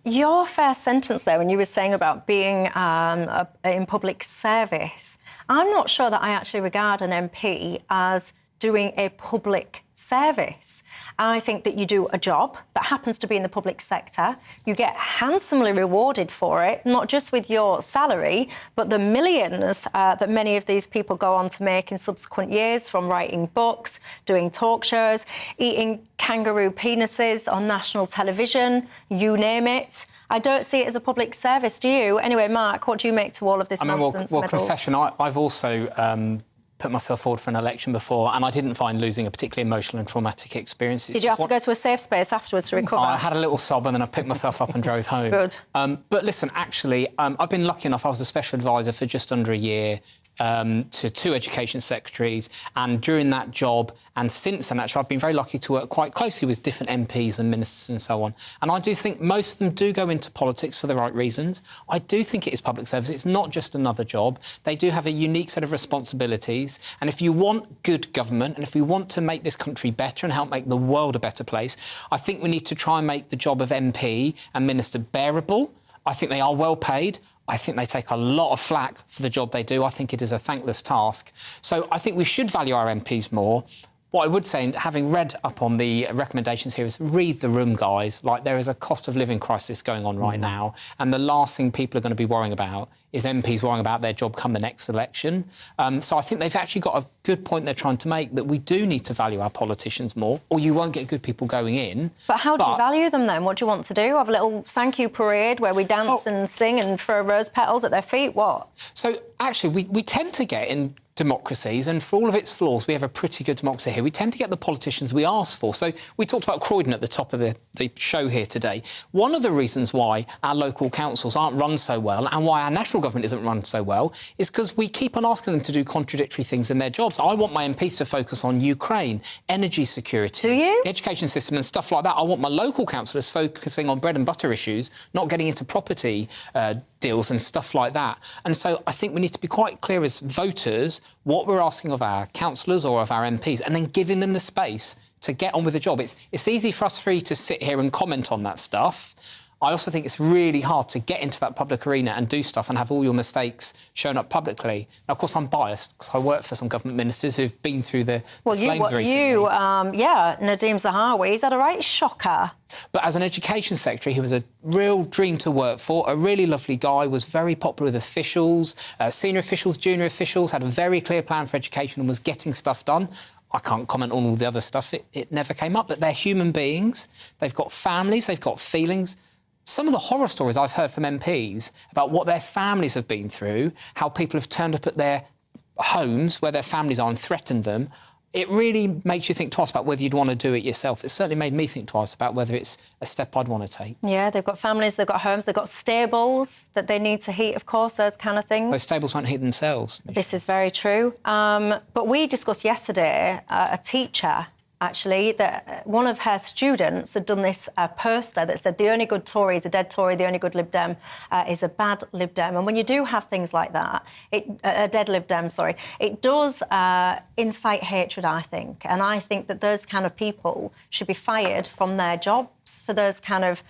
Your first sentence there, when you were saying about being in public service, I'm not sure that I actually regard an MP as doing a public service. I think that you do a job that happens to be in the public sector. You get handsomely rewarded for it, not just with your salary, but the millions that many of these people go on to make in subsequent years from writing books, doing talk shows, eating kangaroo penises on national television, you name it. I don't see it as a public service, do you? Anyway, Mark, what do you make to all of this nonsense? Well, confession, I've also put myself forward for an election before, and I didn't find losing a particularly emotional and traumatic experience. Did you have to go to a safe space afterwards to recover? I had a little sob and then I picked myself up and drove home. Good. But listen, actually, I've been lucky enough. I was a special advisor for just under a year to 2 education secretaries, and during that job and since then, actually, I've been very lucky to work quite closely with different MPs and ministers and so on. And I do think most of them do go into politics for the right reasons. I do think it is public service. It's not just another job. They do have a unique set of responsibilities. And if you want good government and if we want to make this country better and help make the world a better place, I think we need to try and make the job of MP and minister bearable. I think they are well paid. I think they take a lot of flack for the job they do. I think it is a thankless task. So I think we should value our MPs more. What I would say, having read up on the recommendations here, is read the room, guys. Like, there is a cost of living crisis going on right now, and the last thing people are going to be worrying about is MPs worrying about their job come the next election. So I think they've actually got a good point they're trying to make, that we do need to value our politicians more, or you won't get good people going in. But how do you value them then? What do you want to do? Have a little thank you parade where we dance and sing and throw rose petals at their feet? What? So actually, we tend to get in democracies, and for all of its flaws, we have a pretty good democracy here. We tend to get the politicians we ask for. So we talked about Croydon at the top of the show here today. One of the reasons why our local councils aren't run so well and why our national government isn't run so well is because we keep on asking them to do contradictory things in their jobs. I want my MPs to focus on Ukraine, energy security, do you? The education system and stuff like that. I want my local councillors focusing on bread and butter issues, not getting into property deals and stuff like that. And so I think we need to be quite clear as voters what we're asking of our councillors or of our MPs, and then giving them the space to get on with the job. It's easy for us three to sit here and comment on that stuff. I also think it's really hard to get into that public arena and do stuff and have all your mistakes shown up publicly. Now, of course, I'm biased because I work for some government ministers who've been through the flames recently. Nadeem Zahawi, he's had a right shocker. But as an education secretary, he was a real dream to work for, a really lovely guy, was very popular with officials, senior officials, junior officials, had a very clear plan for education and was getting stuff done. I can't comment on all the other stuff. It never came up. But they're human beings. They've got families. They've got feelings. Some of the horror stories I've heard from MPs about what their families have been through, how people have turned up at their homes where their families are and threatened them, it really makes you think twice about whether you'd want to do it yourself. It certainly made me think twice about whether it's a step I'd want to take. Yeah, they've got families, they've got homes, they've got stables that they need to heat, of course, those kind of things. Those stables won't heat themselves. This is very true. But we discussed yesterday a teacher, actually, that one of her students had done this poster that said the only good Tory is a dead Tory, the only good Lib Dem is a bad Lib Dem. And when you do have things like that, a dead Lib Dem, sorry, it does incite hatred, I think. And I think that those kind of people should be fired from their jobs for those kind of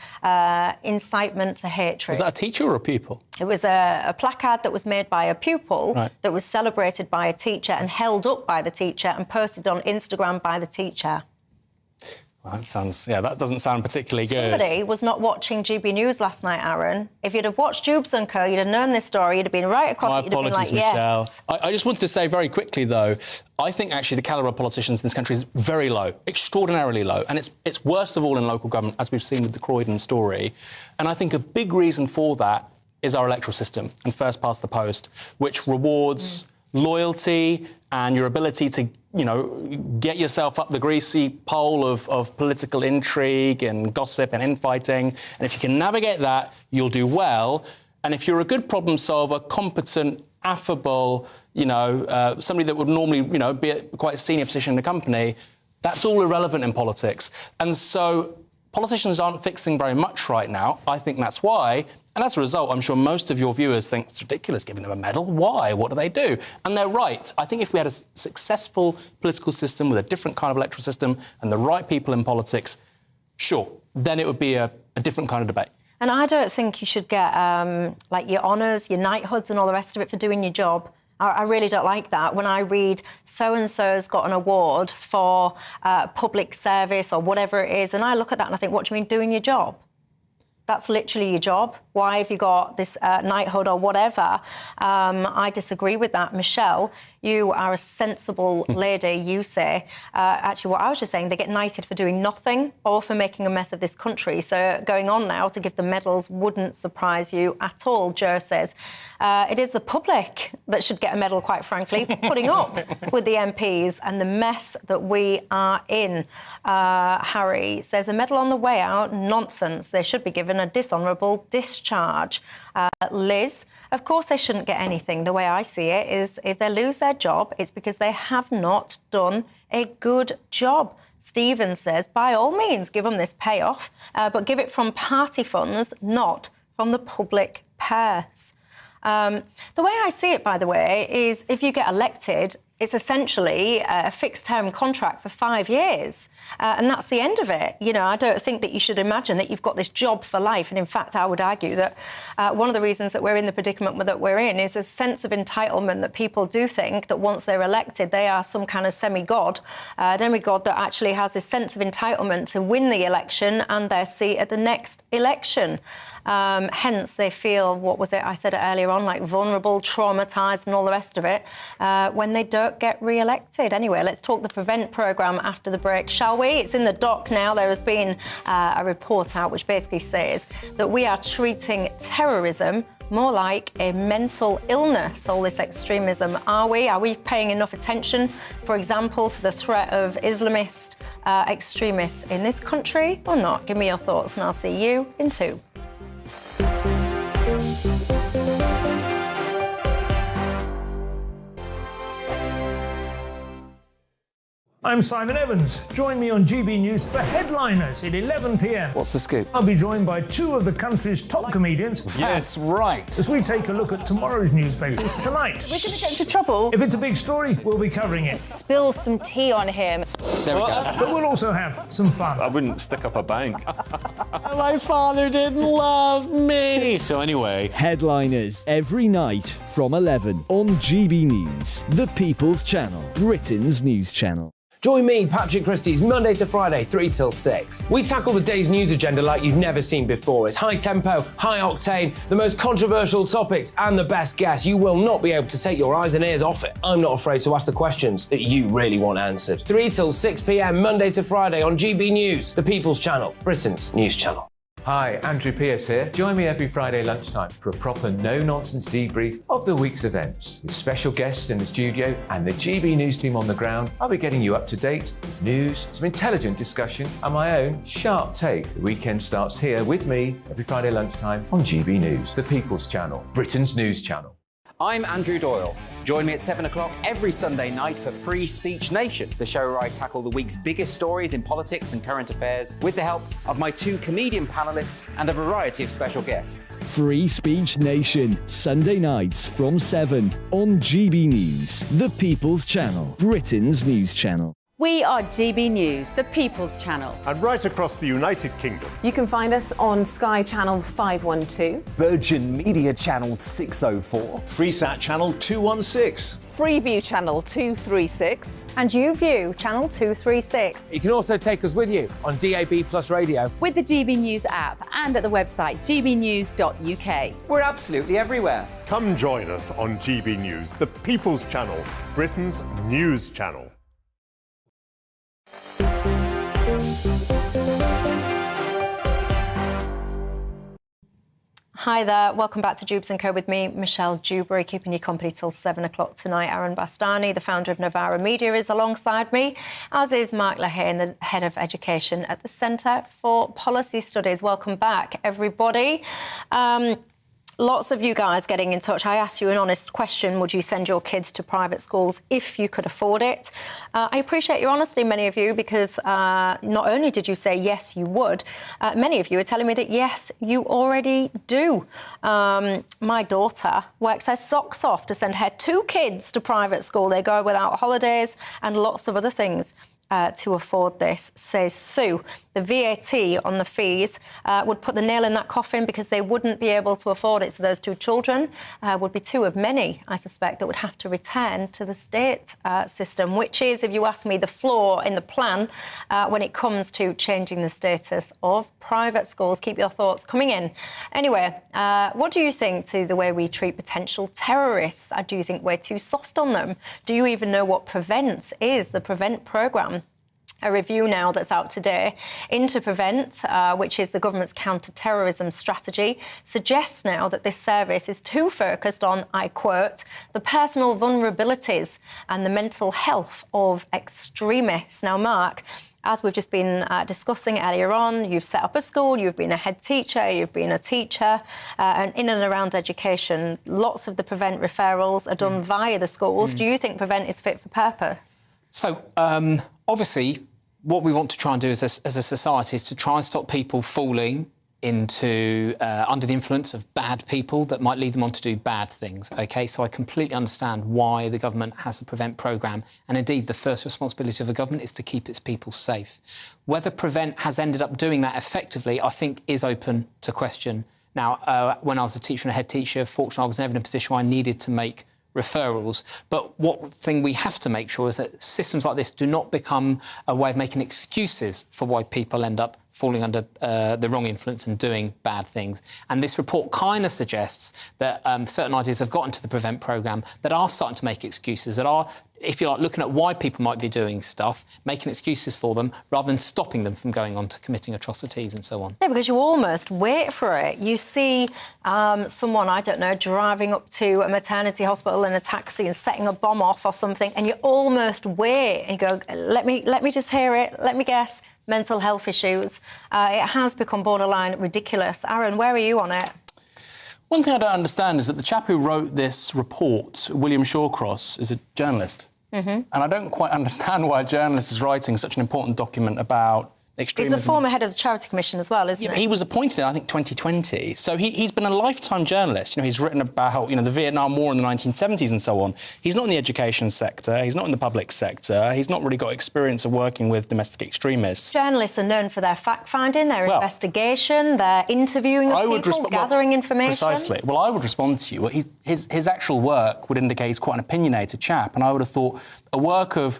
incitement to hatred. Was that a teacher or a pupil? It was a placard that was made by a pupil that was celebrated by a teacher and held up by the teacher and posted on Instagram by the teacher. That doesn't sound particularly good. Somebody was not watching GB News last night, Aaron. If you'd have watched Dewbs and Co, you'd have known this story. You'd have been right across it. You'd have been like, Michelle. yes. I just wanted to say very quickly, though, I think actually the calibre of politicians in this country is very low, extraordinarily low. And it's worst of all in local government, as we've seen with the Croydon story. And I think a big reason for that is our electoral system and first past the post, which rewards loyalty and your ability to, get yourself up the greasy pole of political intrigue and gossip and infighting. And if you can navigate that, you'll do well. And if you're a good problem solver, competent, affable, somebody that would normally, be at quite a senior position in the company, that's all irrelevant in politics. And so politicians aren't fixing very much right now. I think that's why. And as a result, I'm sure most of your viewers think it's ridiculous giving them a medal. Why? What do they do? And they're right. I think if we had a successful political system with a different kind of electoral system and the right people in politics, sure, then it would be a different kind of debate. And I don't think you should get, your honours, your knighthoods and all the rest of it for doing your job. I really don't like that. When I read so-and-so's got an award for public service or whatever it is, and I look at that and I think, what do you mean doing your job? That's literally your job. Why have you got this knighthood or whatever? I disagree with that. Michelle, you are a sensible lady, you say. Actually, what I was just saying, they get knighted for doing nothing or for making a mess of this country. So going on now to give them medals wouldn't surprise you at all, Joe says. It is the public that should get a medal, quite frankly, for putting up with the MPs and the mess that we are in. Harry says, a medal on the way out, nonsense. They should be given a dishonourable discharge. Liz, of course they shouldn't get anything. The way I see it is if they lose their job, it's because they have not done a good job. Stephen says, by all means, give them this payoff, but give it from party funds, not from the public purse. The way I see it, by the way, is if you get elected, it's essentially a fixed-term contract for 5 years. And that's the end of it. I don't think that you should imagine that you've got this job for life. And in fact, I would argue that one of the reasons that we're in the predicament that we're in is a sense of entitlement that people do think that once they're elected, they are some kind of demigod that actually has this sense of entitlement to win the election and their seat at the next election. Hence, they feel, what was it I said it earlier on, like vulnerable, traumatised and all the rest of it, when they don't get re-elected. Anyway, let's talk the Prevent programme after the break, shall we? It's in the dock now. There has been a report out which basically says that we are treating terrorism more like a mental illness, all this extremism. Are we? Are we paying enough attention, for example, to the threat of Islamist extremists in this country or not? Give me your thoughts and I'll see you in 2. I'm Simon Evans. Join me on GB News for Headliners at 11 p.m. What's the scoop? I'll be joined by 2 of the country's top comedians. That's right. As we take a look at tomorrow's newspapers tonight. We're going to get into trouble. If it's a big story, we'll be covering it. Spill some tea on him. There we go. But we'll also have some fun. I wouldn't stick up a bank. My father didn't love me. So anyway. Headliners every night from 11 on GB News, the People's Channel, Britain's news channel. Join me, Patrick Christie's, Monday to Friday, 3 till 6. We tackle the day's news agenda like you've never seen before. It's high tempo, high octane, the most controversial topics, and the best guests. You will not be able to take your eyes and ears off it. I'm not afraid to ask the questions that you really want answered. 3 till 6 p.m, Monday to Friday on GB News, the People's Channel, Britain's news channel. Hi, Andrew Pierce here. Join me every Friday lunchtime for a proper no-nonsense debrief of the week's events. With special guests in the studio and the GB News team on the ground, I'll be getting you up to date with news, some intelligent discussion, and my own sharp take. The weekend starts here with me every Friday lunchtime on GB News, the People's Channel, Britain's news channel. I'm Andrew Doyle. Join me at 7 o'clock every Sunday night for Free Speech Nation, the show where I tackle the week's biggest stories in politics and current affairs with the help of my 2 comedian panellists and a variety of special guests. Free Speech Nation, Sunday nights from 7 on GB News, the People's Channel, Britain's news channel. We are GB News, the People's Channel. And right across the United Kingdom. You can find us on Sky Channel 512. Virgin Media Channel 604. Freesat Channel 216. Freeview channel 236. And YouView channel 236. You can also take us with you on DAB Plus Radio. With the GB News app and at the website gbnews.uk. We're absolutely everywhere. Come join us on GB News, the People's Channel, Britain's news channel. Hi there, welcome back to Dewbs & Co with me, Michelle Dewberry, keeping you company till 7 o'clock tonight. Aaron Bastani, the founder of Novara Media, is alongside me, as is Mark Lehane, the Head of Education at the Centre for Policy Studies. Welcome back, everybody. Lots of you guys getting in touch. I asked you an honest question. Would you send your kids to private schools if you could afford it? I appreciate your honesty, many of you, because not only did you say yes, you would, many of you are telling me that yes, you already do. My daughter works her socks off to send her 2 kids to private school. They go without holidays and lots of other things. To afford this, says Sue. The VAT on the fees would put the nail in that coffin because they wouldn't be able to afford it. So those 2 children would be 2 of many, I suspect, that would have to return to the state system, which is, if you ask me, the flaw in the plan when it comes to changing the status of private schools. Keep your thoughts coming in. Anyway, what do you think to the way we treat potential terrorists? Do you think we're too soft on them? Do you even know what Prevent is, the Prevent programme? A review now that's out today into Prevent, which is the government's counter-terrorism strategy, suggests now that this service is too focused on, I quote, the personal vulnerabilities and the mental health of extremists. Now, Mark, as we've just been discussing earlier on, you've set up a school, you've been a head teacher, you've been a teacher, and in and around education, lots of the Prevent referrals are done via the schools. Do you think Prevent is fit for purpose? So, obviously, what we want to try and do as a society is to try and stop people falling into under the influence of bad people that might lead them on to do bad things, OK? So I completely understand why the government has a Prevent programme, and indeed the first responsibility of a government is to keep its people safe. Whether Prevent has ended up doing that effectively, I think, is open to question. Now, when I was a teacher and a head teacher, fortunately, I was never in a position where I needed to make referrals. But one thing we have to make sure is that systems like this do not become a way of making excuses for why people end up falling under the wrong influence and doing bad things. And this report kind of suggests that certain ideas have got into the Prevent programme that are starting to make excuses, that are, if you like, looking at why people might be doing stuff, making excuses for them, rather than stopping them from going on to committing atrocities and so on. Yeah, because you almost wait for it. You see someone, I don't know, driving up to a maternity hospital in a taxi and setting a bomb off or something, and you almost wait and go, let me just hear it, let me guess. Mental health issues. It has become borderline ridiculous. Aaron, where are you on it? One thing I don't understand is that the chap who wrote this report, William Shawcross, is a journalist. And I don't quite understand why a journalist is writing such an important document about extremism. He's the former head of the Charity Commission as well, isn't he? He was appointed in, I think, 2020. So he's been a lifetime journalist. You know, he's written about, the Vietnam War in the 1970s and so on. He's not in the education sector. He's not in the public sector. He's not really got experience of working with domestic extremists. Journalists are known for their fact-finding, their investigation, their interviewing of people, gathering information. Precisely. Well, I would respond to you. His actual work would indicate he's quite an opinionated chap, and I would have thought a work of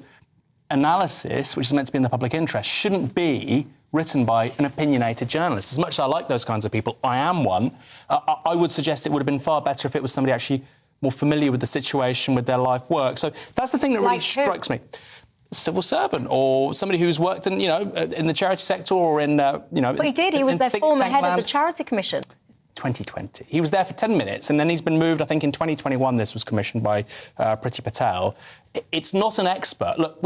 analysis, which is meant to be in the public interest, shouldn't be written by an opinionated journalist. As much as I like those kinds of people, I am one, I would suggest it would have been far better if it was somebody actually more familiar with the situation, with their life work. So that's the thing that really strikes me. Civil servant or somebody who's worked in, in the charity sector or in, But he did. He was their former head of the Charity Commission. 2020. He was there for 10 minutes and then he's been moved, I think in 2021 this was commissioned by Priti Patel. It's not an expert. Look,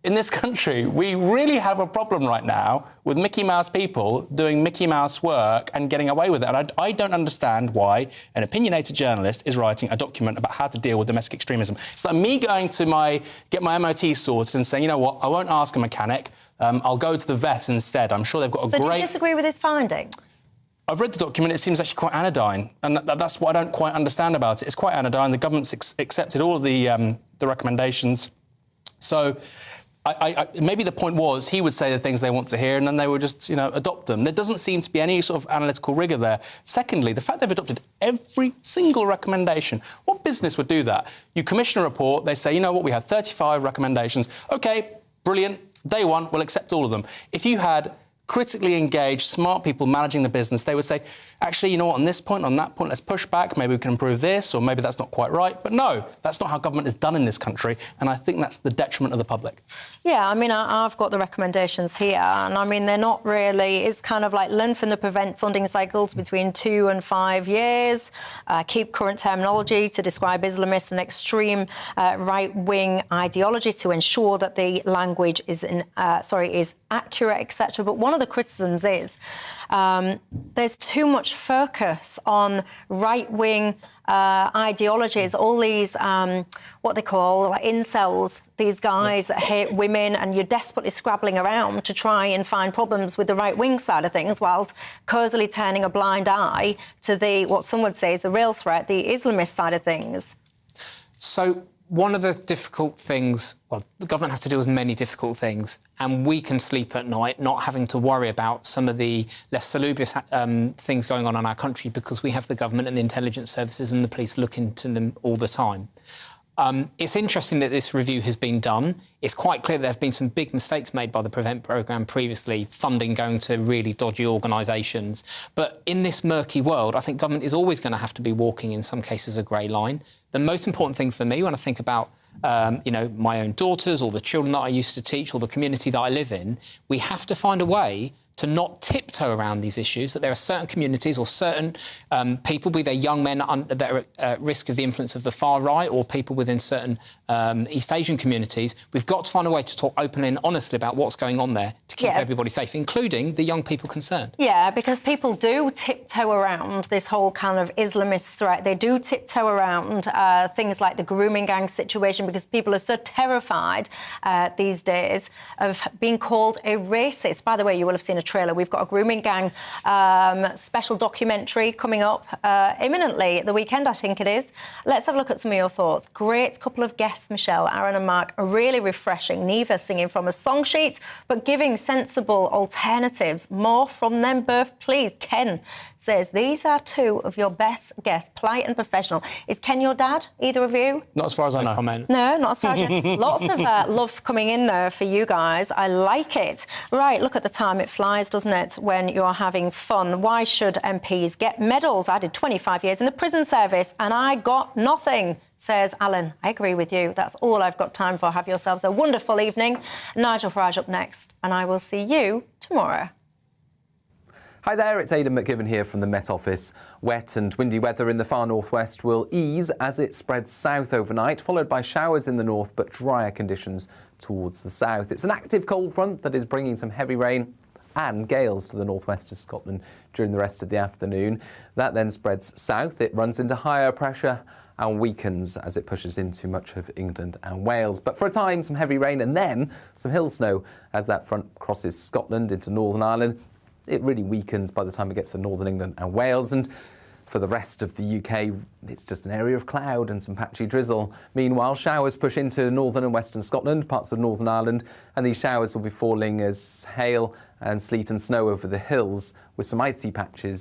in this country, we really have a problem right now with Mickey Mouse people doing Mickey Mouse work and getting away with it. And I don't understand why an opinionated journalist is writing a document about how to deal with domestic extremism. It's like me going to get my MOT sorted and saying, you know what, I won't ask a mechanic, I'll go to the vet instead. I'm sure they've got a great... So do you disagree with his findings? I've read the document, it seems actually quite anodyne, and that's what I don't quite understand about it. It's quite anodyne. The government's accepted all of the recommendations. So maybe the point was he would say the things they want to hear and then they would just, adopt them. There doesn't seem to be any sort of analytical rigour there. Secondly, the fact they've adopted every single recommendation. What business would do that? You commission a report, they say, you know what, we had 35 recommendations. OK, brilliant, day one, we'll accept all of them. If you had critically engaged, smart people managing the business, they would say, actually, you know what, on this point, on that point, let's push back, maybe we can improve this, or maybe that's not quite right. But no, that's not how government is done in this country, and I think that's the detriment of the public. Yeah, I mean, I've got the recommendations here, and I mean, they're not really... It's kind of like learn from the prevent funding cycles between 2 and 5 years, keep current terminology to describe Islamist and extreme right-wing ideology to ensure that the language is accurate, etc. But one of the criticisms is there's too much focus on right-wing ideologies, all these, what they call, like incels, these guys that hate women, and you're desperately scrabbling around to try and find problems with the right-wing side of things, whilst cosily turning a blind eye to what some would say is the real threat, the Islamist side of things. So one of the difficult things, well, the government has to do as many difficult things, and we can sleep at night not having to worry about some of the less salubrious things going on in our country because we have the government and the intelligence services and the police looking into them all the time. It's interesting that this review has been done. It's quite clear there have been some big mistakes made by the Prevent programme previously, funding going to really dodgy organisations. But in this murky world, I think government is always going to have to be walking, in some cases, a grey line. The most important thing for me when I think about my own daughters or the children that I used to teach or the community that I live in, we have to find a way to not tiptoe around these issues, that there are certain communities or certain people, be they young men that are at risk of the influence of the far right or people within certain East Asian communities. We've got to find a way to talk openly and honestly about what's going on there to keep everybody safe, including the young people concerned. Yeah, because people do tiptoe around this whole kind of Islamist threat. They do tiptoe around things like the grooming gang situation because people are so terrified these days of being called a racist. By the way, you will have seen a trailer. We've got a grooming gang special documentary coming up imminently at the weekend, I think it is. Let's have a look at some of your thoughts. Great couple of guests, Michelle, Aaron and Mark, are really refreshing. Neva singing from a song sheet, but giving sensible alternatives. More from them both, please. Ken says, these are two of your best guests, polite and professional. Is Ken your dad, either of you? Not as far as I know. No, not as far as you know. Lots of love coming in there for you guys. I like it. Right, look at the time. It flies, doesn't it, when you're having fun. Why should MPs get medals? I did 25 years in the prison service and I got nothing, says Alan. I agree with you. That's all I've got time for. Have yourselves a wonderful evening. Nigel Farage up next, and I will see you tomorrow. Hi there, it's Aidan McGibbon here from the Met Office. Wet and windy weather in the far northwest will ease as it spreads south overnight, followed by showers in the north but drier conditions towards the south. It's an active cold front that is bringing some heavy rain and gales to the northwest of Scotland during the rest of the afternoon. That then spreads south. It runs into higher pressure and weakens as it pushes into much of England and Wales. But for a time, some heavy rain and then some hill snow as that front crosses Scotland into Northern Ireland. It really weakens by the time it gets to Northern England and Wales. And for the rest of the UK, it's just an area of cloud and some patchy drizzle. Meanwhile, showers push into northern and western Scotland, parts of Northern Ireland, and these showers will be falling as hail and sleet and snow over the hills with some icy patches